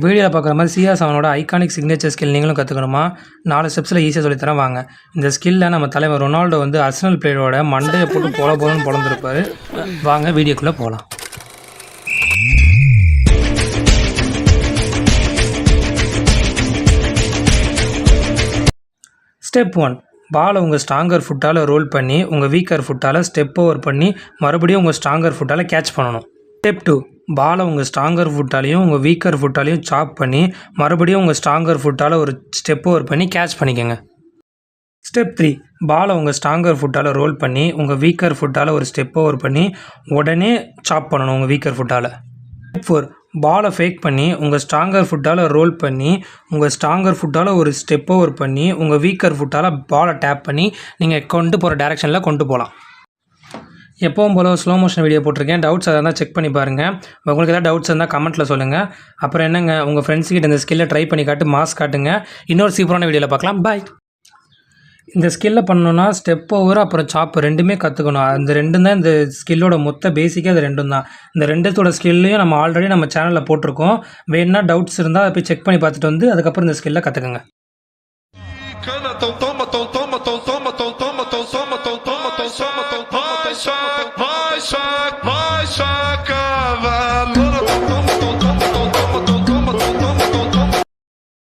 வீடியோவில் பார்க்குற மாதிரி CR7 ஐகானிக் சிக்னேச்சர் ஸ்கில் நீங்களும் கற்றுக்கணுமா? 4 ஸ்டெப்ஸில் ஈஸியாக சொல்லித்தரேன் வாங்க. இந்த ஸ்கில்ல நம்ம தலைவர் ரொனால்டோ வந்து அர்சனல் பிளேயரோட மண்டையை போட்டு போலன்னு பொழந்திருப்பார். வாங்க வீடியோக்குள்ளே போகலாம். ஸ்டெப் 1. பாலை உங்கள் ஸ்ட்ராங்கர் ஃபுட்டால் ரோல் பண்ணி உங்கள் வீக்கர் ஃபுட்டால் ஸ்டெப் ஓவர் பண்ணி மறுபடியும் உங்கள் ஸ்ட்ராங்கர் ஃபுட்டால் கேட்ச் பண்ணணும். ஸ்டெப் 2. பாலை உங்கள் ஸ்ட்ராங்கர் ஃபுட்டாலையும் உங்கள் வீக்கர் ஃபுட்டாலையும் சாப் பண்ணி மறுபடியும் உங்கள் ஸ்ட்ராங்கர் ஃபுட்டால் ஒரு ஸ்டெப் ஓவர் பண்ணி கேட்ச் பண்ணிக்கோங்க. ஸ்டெப் 3. பாலை உங்கள் ஸ்ட்ராங்கர் ஃபுட்டால் ரோல் பண்ணி உங்கள் வீக்கர் ஃபுட்டால் ஒரு ஸ்டெப் ஓவர் பண்ணி உடனே சாப் பண்ணணும் உங்கள் வீக்கர் ஃபுட்டால். ஸ்டெப் 4. பாலை ஃபேக் பண்ணி உங்கள் ஸ்ட்ராங்கர் ஃபுட்டால் ரோல் பண்ணி உங்கள் ஸ்ட்ராங்கர் ஃபுட்டால் ஒரு ஸ்டெப் ஓவர் பண்ணி உங்கள் வீக்கர் ஃபுட்டால் பாலை டேப் பண்ணி நீங்கள் கொண்டு போகிற டேரெக்ஷனில் கொண்டு போகலாம். எப்பவும் போல் ஸ்லோ மோஷன் வீடியோ போட்டிருக்கேன். டவுட்ஸ் அதை இருந்தால் செக் பண்ணி பாருங்கள். உங்களுக்கு ஏதாவது டவுட்ஸ் இருந்தால் கமெண்ட்டில் சொல்லுங்கள். அப்புறம் என்னங்க, உங்கள் ஃப்ரெண்ட்ஸுக்கிட்ட இந்த ஸ்கில்லை ட்ரை பண்ணி மாஸ் காட்டுங்க. இன்னொரு சூப்பரான வீடியோவில் பார்க்கலாம். பாய். இந்த ஸ்கில்லை பண்ணணுன்னா ஸ்டெப் ஓவர் அப்புறம் சாப் ரெண்டுமே கற்றுக்கணும். அந்த ரெண்டும் தான் இந்த ஸ்கில்லோட மொத்த பேசிக்காக அது ரெண்டும் தான். இந்த ரெண்டுத்தோட ஸ்கில்லையும் நம்ம ஆல்ரெடி நம்ம சேனலில் போட்டிருக்கோம். வேணுன்னா டவுட்ஸ் இருந்தால் அதை போய் செக் பண்ணி பார்த்துட்டு வந்து அதுக்கப்புறம் இந்த ஸ்கில்லை கற்றுக்குங்க. Vai,